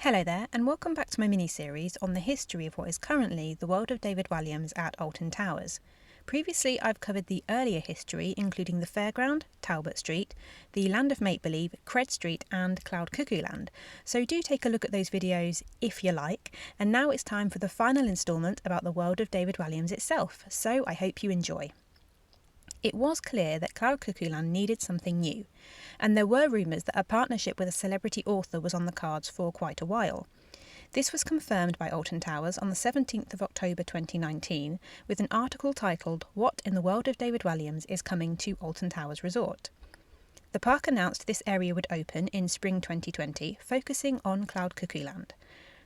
Hello there, and welcome back to my mini-series on the history of what is currently the World of David Walliams at Alton Towers. Previously, I've covered the earlier history, including the Fairground, Talbot Street, the Land of Make-Believe, Cred Street, and Cloud Cuckoo Land, so do take a look at those videos if you like, and now it's time for the final instalment about the World of David Walliams itself, so I hope you enjoy. It was clear that Cloud Cuckoo Land needed something new, and there were rumours that a partnership with a celebrity author was on the cards for quite a while. This was confirmed by Alton Towers on the 17th of October 2019 with an article titled "What in the World of David Walliams is coming to Alton Towers Resort?" The park announced this area would open in spring 2020, focusing on Cloud Cuckoo Land.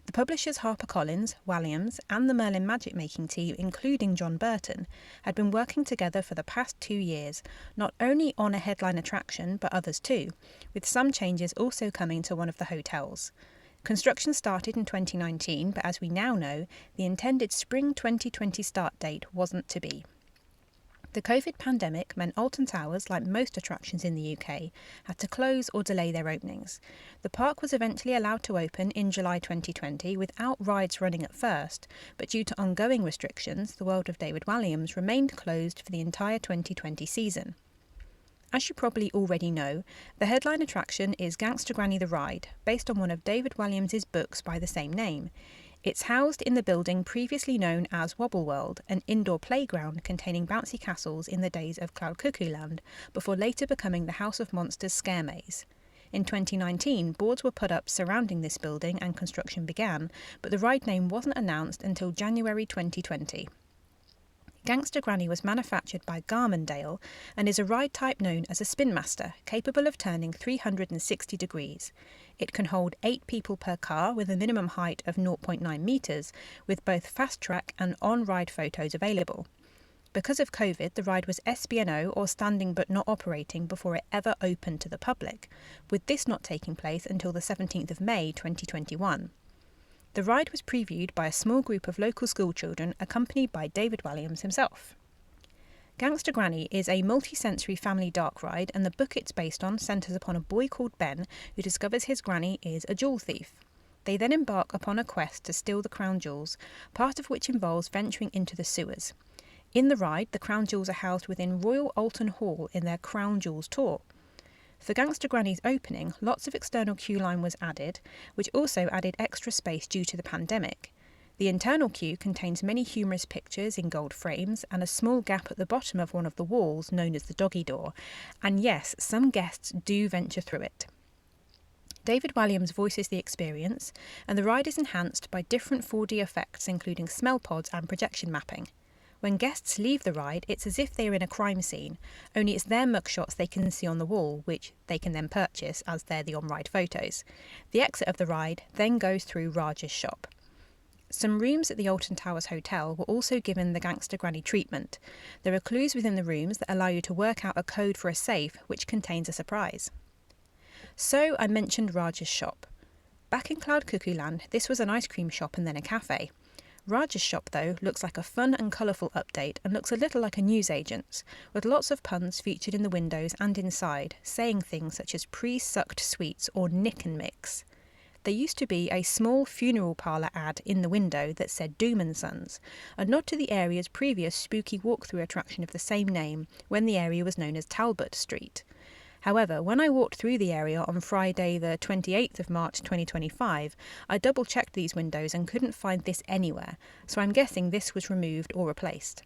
The publishers HarperCollins, Walliams, and the Merlin Magic Making team, including John Burton, had been working together for the past 2 years, not only on a headline attraction, but others too, with some changes also coming to one of the hotels. Construction started in 2019, but as we now know, the intended spring 2020 start date wasn't to be. The COVID pandemic meant Alton Towers, like most attractions in the UK, had to close or delay their openings. The park was eventually allowed to open in July 2020 without rides running at first, but due to ongoing restrictions, the World of David Walliams remained closed for the entire 2020 season. As you probably already know, the headline attraction is Gangsta Granny the Ride, based on one of David Walliams' books by the same name. It's housed in the building previously known as Wobble World, an indoor playground containing bouncy castles in the days of Cloud Cuckoo Land, before later becoming the House of Monsters scare maze. In 2019, boards were put up surrounding this building and construction began, but the ride name wasn't announced until January 2020. Gangsta Granny was manufactured by Garmendale and is a ride type known as a Spin Master, capable of turning 360 degrees. It can hold 8 people per car with a minimum height of 0.9 metres, with both fast track and on-ride photos available. Because of COVID, the ride was SBNO, or standing but not operating, before it ever opened to the public, with this not taking place until the 17th of May 2021. The ride was previewed by a small group of local schoolchildren accompanied by David Walliams himself. Gangsta Granny is a multi-sensory family dark ride, and the book it's based on centres upon a boy called Ben who discovers his granny is a jewel thief. They then embark upon a quest to steal the crown jewels, part of which involves venturing into the sewers. In the ride, the crown jewels are housed within Royal Alton Hall in their Crown Jewels tour. For Gangsta Granny's opening, lots of external queue line was added, which also added extra space due to the pandemic. The internal queue contains many humorous pictures in gold frames and a small gap at the bottom of one of the walls known as the doggy door, and yes, some guests do venture through it. David Walliams voices the experience, and the ride is enhanced by different 4D effects including smell pods and projection mapping. When guests leave the ride, it's as if they are in a crime scene, only it's their mugshots they can see on the wall, which they can then purchase as they're the on-ride photos. The exit of the ride then goes through Raj's shop. Some rooms at the Alton Towers Hotel were also given the Gangsta Granny treatment. There are clues within the rooms that allow you to work out a code for a safe, which contains a surprise. So I mentioned Raj's shop. Back in Cloud Cuckoo Land, this was an ice cream shop and then a cafe. Raj's shop, though, looks like a fun and colourful update and looks a little like a newsagent's, with lots of puns featured in the windows and inside, saying things such as pre-sucked sweets or nick and mix. There used to be a small funeral parlour ad in the window that said Doom and Sons, a nod to the area's previous spooky walkthrough attraction of the same name when the area was known as Talbot Street. However, when I walked through the area on Friday the 28th of March 2025, I double-checked these windows and couldn't find this anywhere, so I'm guessing this was removed or replaced.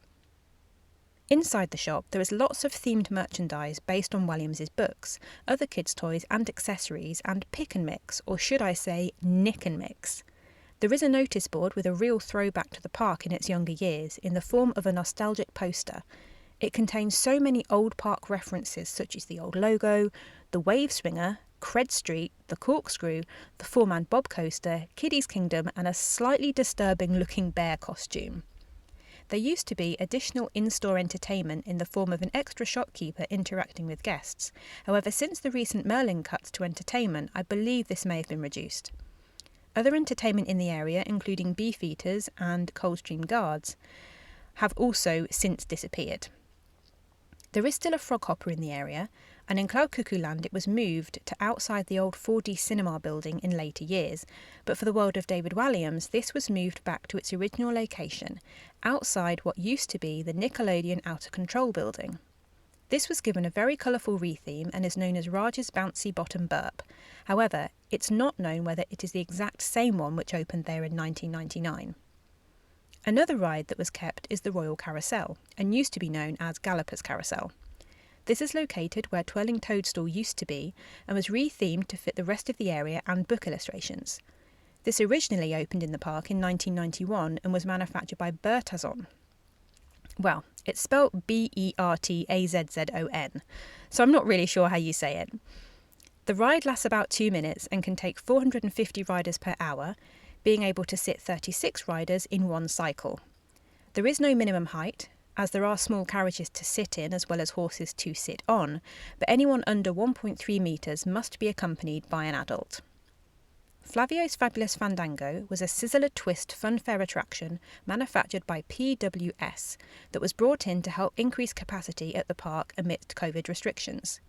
Inside the shop, there is lots of themed merchandise based on Walliams' books, other kids' toys and accessories, and pick and mix, or should I say, nick and mix. There is a notice board with a real throwback to the park in its younger years, in the form of a nostalgic poster. It contains so many old park references such as the old logo, the wave swinger, Cred Street, the corkscrew, the 4-man bob coaster, Kiddy's Kingdom, and a slightly disturbing looking bear costume. There used to be additional in-store entertainment in the form of an extra shopkeeper interacting with guests. However, since the recent Merlin cuts to entertainment, I believe this may have been reduced. Other entertainment in the area, including Beefeaters and Coldstream Guards, have also since disappeared. There is still a frog hopper in the area, and in Cloud Cuckoo Land it was moved to outside the old 4D cinema building in later years, but for the World of David Walliams this was moved back to its original location, outside what used to be the Nickelodeon Outer Control building. This was given a very colourful retheme and is known as Raj's Bouncy Bottom Burp. However, it's not known whether it is the exact same one which opened there in 1999. Another ride that was kept is the Royal Carousel, and used to be known as Galloper's Carousel. This is located where Twirling Toadstool used to be and was rethemed to fit the rest of the area and book illustrations. This originally opened in the park in 1991 and was manufactured by Bertazon. Well, it's spelled Bertazzon, so I'm not really sure how you say it. The ride lasts about 2 minutes and can take 450 riders per hour, being able to sit 36 riders in one cycle. There is no minimum height, as there are small carriages to sit in as well as horses to sit on, but anyone under 1.3 metres must be accompanied by an adult. Flavio's Fabulous Fandango was a sizzler twist funfair attraction manufactured by PWS that was brought in to help increase capacity at the park amidst COVID restrictions.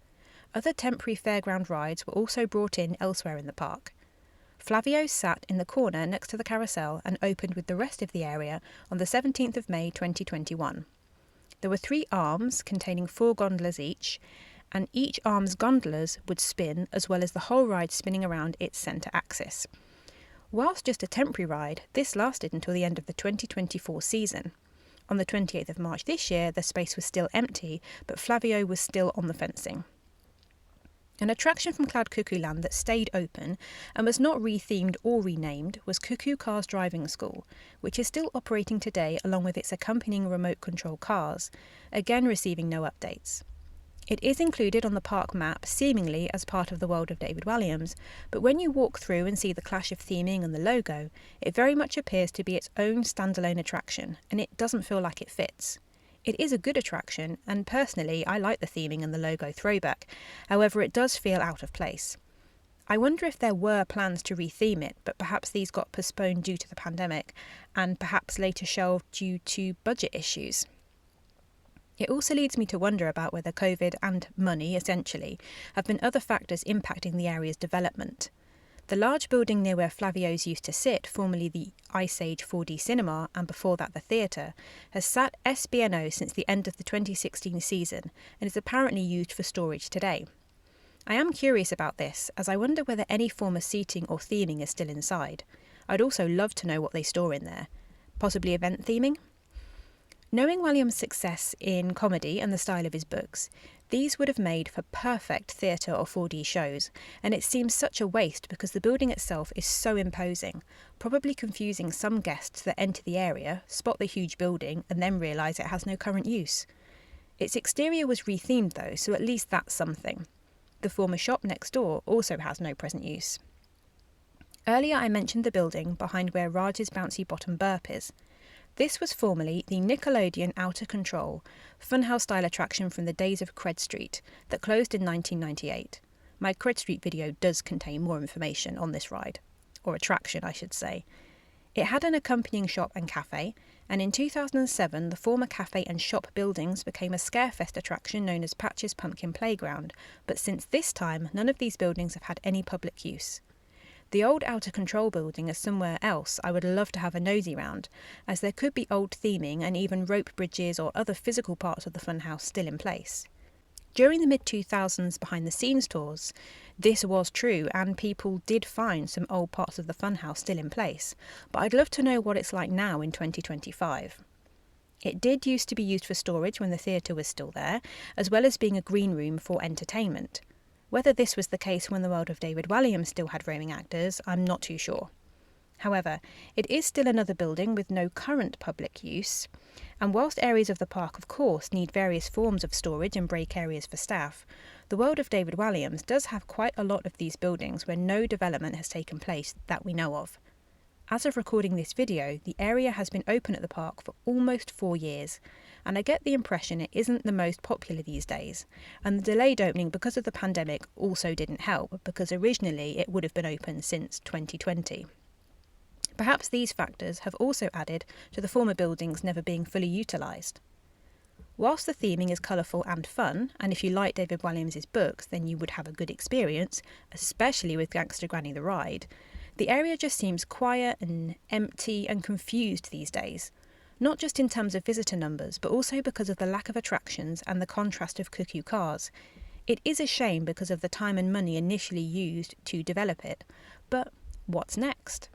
Other temporary fairground rides were also brought in elsewhere in the park. Flavio sat in the corner next to the carousel and opened with the rest of the area on the 17th of May 2021. There were 3 arms containing 4 gondolas each, and each arm's gondolas would spin as well as the whole ride spinning around its centre axis. Whilst just a temporary ride, this lasted until the end of the 2024 season. On the 28th of March this year, the space was still empty, but Flavio was still on the fencing. An attraction from Cloud Cuckoo Land that stayed open and was not rethemed or renamed was Cuckoo Cars Driving School, which is still operating today along with its accompanying remote control cars, again receiving no updates. It is included on the park map seemingly as part of the World of David Walliams, but when you walk through and see the clash of theming and the logo, it very much appears to be its own standalone attraction, and it doesn't feel like it fits. It is a good attraction, and personally I like the theming and the logo throwback, however it does feel out of place. I wonder if there were plans to retheme it, but perhaps these got postponed due to the pandemic, and perhaps later shelved due to budget issues. It also leads me to wonder about whether COVID and money, essentially, have been other factors impacting the area's development. The large building near where Flavio's used to sit, formerly the Ice Age 4D Cinema and before that the theatre, has sat SBNO since the end of the 2016 season and is apparently used for storage today. I am curious about this, as I wonder whether any form of seating or theming is still inside. I'd also love to know what they store in there. Possibly event theming? Knowing Walliams' success in comedy and the style of his books, these would have made for perfect theatre or 4D shows, and it seems such a waste because the building itself is so imposing, probably confusing some guests that enter the area, spot the huge building, and then realise it has no current use. Its exterior was rethemed though, so at least that's something. The former shop next door also has no present use. Earlier I mentioned the building behind where Raj's Bouncy Bottom Burp is. This was formerly the Nickelodeon Outer Control, funhouse-style attraction from the days of Cred Street that closed in 1998. My Cred Street video does contain more information on this ride, or attraction I should say. It had an accompanying shop and cafe, and in 2007 the former cafe and shop buildings became a Scarefest attraction known as Patch's Pumpkin Playground, but since this time none of these buildings have had any public use. The old Outer Control building is somewhere else I would love to have a nosy round, as there could be old theming and even rope bridges or other physical parts of the funhouse still in place. During the mid-2000s behind-the-scenes tours, this was true and people did find some old parts of the funhouse still in place, but I'd love to know what it's like now in 2025. It did used to be used for storage when the theatre was still there, as well as being a green room for entertainment. Whether this was the case when the World of David Walliams still had roaming actors, I'm not too sure. However, it is still another building with no current public use, and whilst areas of the park of course need various forms of storage and break areas for staff, the World of David Walliams does have quite a lot of these buildings where no development has taken place that we know of. As of recording this video, the area has been open at the park for almost 4 years, and I get the impression it isn't the most popular these days, and the delayed opening because of the pandemic also didn't help, because originally it would have been open since 2020. Perhaps these factors have also added to the former buildings never being fully utilised. Whilst the theming is colourful and fun, and if you like David Walliams' books, then you would have a good experience, especially with Gangsta Granny the Ride, the area just seems quiet and empty and confused these days. Not just in terms of visitor numbers, but also because of the lack of attractions and the contrast of Cuckoo cars. It is a shame because of the time and money initially used to develop it. But what's next?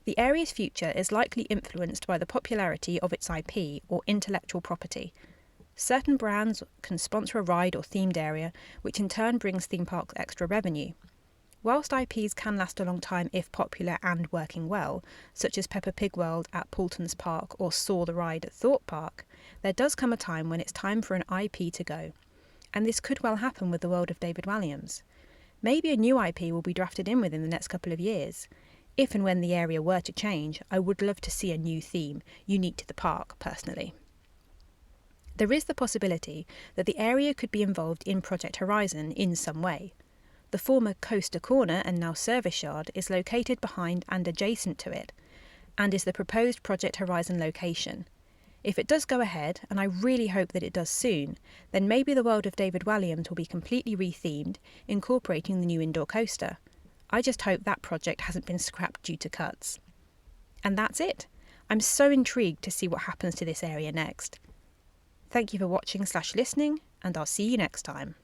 The area's future is likely influenced by the popularity of its IP or intellectual property. Certain brands can sponsor a ride or themed area, which in turn brings theme parks extra revenue. Whilst IPs can last a long time if popular and working well, such as Peppa Pig World at Paulton's Park or Saw the Ride at Thorpe Park, there does come a time when it's time for an IP to go. And this could well happen with the World of David Walliams. Maybe a new IP will be drafted in within the next couple of years. If and when the area were to change, I would love to see a new theme, unique to the park, personally. There is the possibility that the area could be involved in Project Horizon in some way. The former Coaster Corner and now Service Yard is located behind and adjacent to it, and is the proposed Project Horizon location. If it does go ahead, and I really hope that it does soon, then maybe the World of David Walliams will be completely rethemed, incorporating the new indoor coaster. I just hope that project hasn't been scrapped due to cuts. And that's it. I'm so intrigued to see what happens to this area next. Thank you for watching/listening, and I'll see you next time.